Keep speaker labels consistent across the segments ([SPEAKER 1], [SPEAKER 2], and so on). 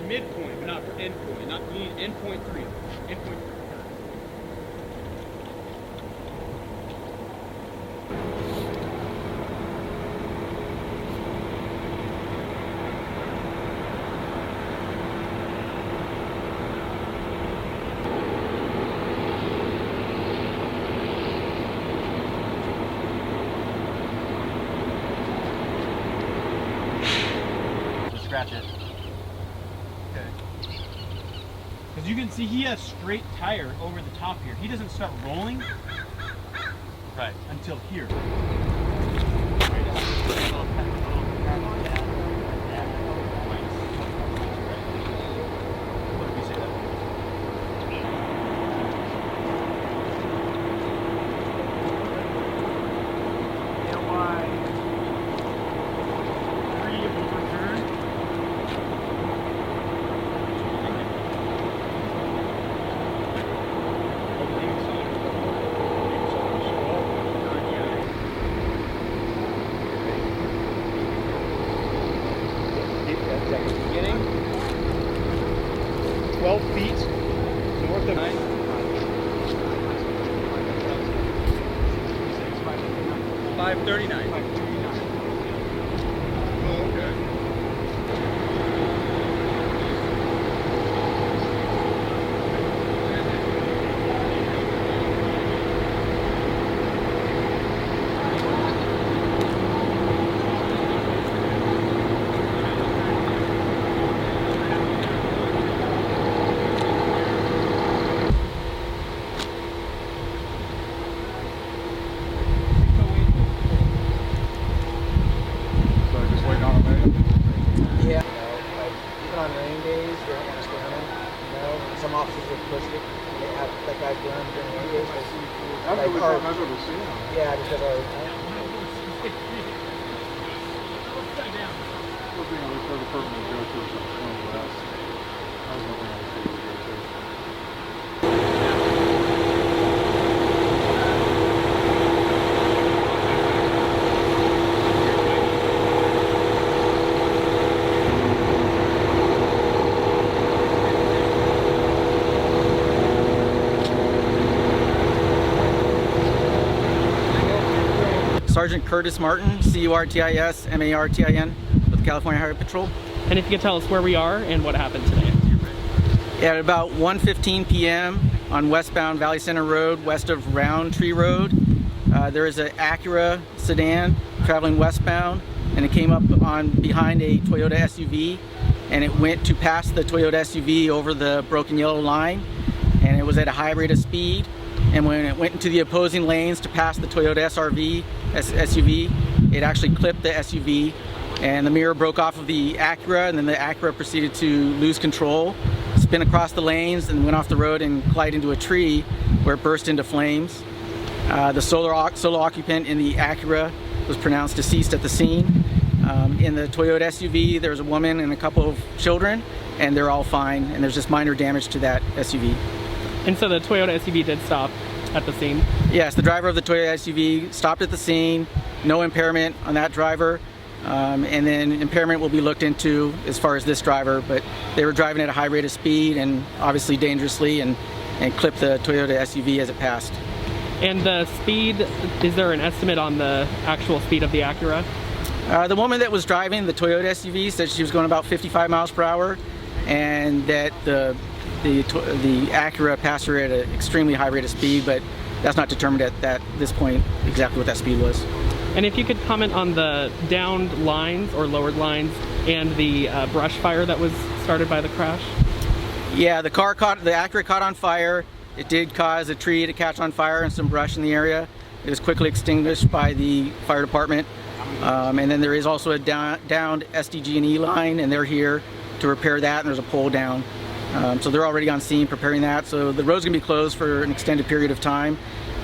[SPEAKER 1] midpoint, but not for endpoint. Not you need endpoint 3. Endpoint 3.
[SPEAKER 2] Scratch it.
[SPEAKER 1] Okay. Because you can see he has straight tire over the top here. He doesn't start rolling
[SPEAKER 2] Right.
[SPEAKER 1] until here. Beginning 12 feet north of 539. Oh, okay.
[SPEAKER 3] On rain days, they don't want us running. You know, some officers would push it. They have that guy run during rain days. Yeah, because our.
[SPEAKER 4] Sergeant Curtis Martin, C-U-R-T-I-S, M-A-R-T-I-N, with the California Highway Patrol.
[SPEAKER 5] And if you could tell us where we are and what happened today.
[SPEAKER 4] Yeah, at about 1:15 p.m. on westbound Valley Center Road, west of Roundtree Road, there is an Acura sedan traveling westbound, and it came up on behind a Toyota SUV, and it went to pass the Toyota SUV over the broken yellow line, and it was at a high rate of speed. And when it went into the opposing lanes to pass the Toyota SUV, it actually clipped the SUV, and the mirror broke off of the Acura, and then the Acura proceeded to lose control, spin across the lanes, and went off the road and collided into a tree where it burst into flames. The solo occupant in the Acura was pronounced deceased at the scene. In the Toyota SUV, there's a woman and a couple of children, and they're all fine, and there's just minor damage to that SUV.
[SPEAKER 5] And so the Toyota SUV did stop at the scene?
[SPEAKER 4] Yes, the driver of the Toyota SUV stopped at the scene, no impairment on that driver, and then impairment will be looked into as far as this driver, but they were driving at a high rate of speed and obviously dangerously, and clipped the Toyota SUV as it passed.
[SPEAKER 5] And the speed, is there an estimate on the actual speed of the Acura?
[SPEAKER 4] The woman that was driving the Toyota SUV said she was going about 55 miles per hour, and that the Acura passed her at an extremely high rate of speed, but that's not determined at this point exactly what that speed was.
[SPEAKER 5] And if you could comment on the downed lines or lowered lines and the brush fire that was started by the crash?
[SPEAKER 4] Yeah, the Acura caught on fire. It did cause a tree to catch on fire and some brush in the area. It was quickly extinguished by the fire department. And then there is also a downed SDG&E line, and they're here to repair that, and there's a pole down. So they're already on scene preparing that. So the road's gonna be closed for an extended period of time,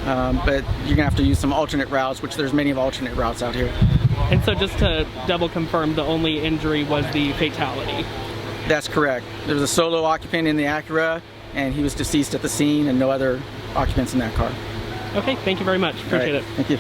[SPEAKER 4] but you're gonna have to use some alternate routes, which there's many alternate routes out here.
[SPEAKER 5] And so just to double confirm, the only injury was the fatality?
[SPEAKER 4] That's correct. There was a solo occupant in the Acura, and he was deceased at the scene, and no other occupants in that car.
[SPEAKER 5] Okay, thank you very much. Appreciate it.
[SPEAKER 4] Thank you.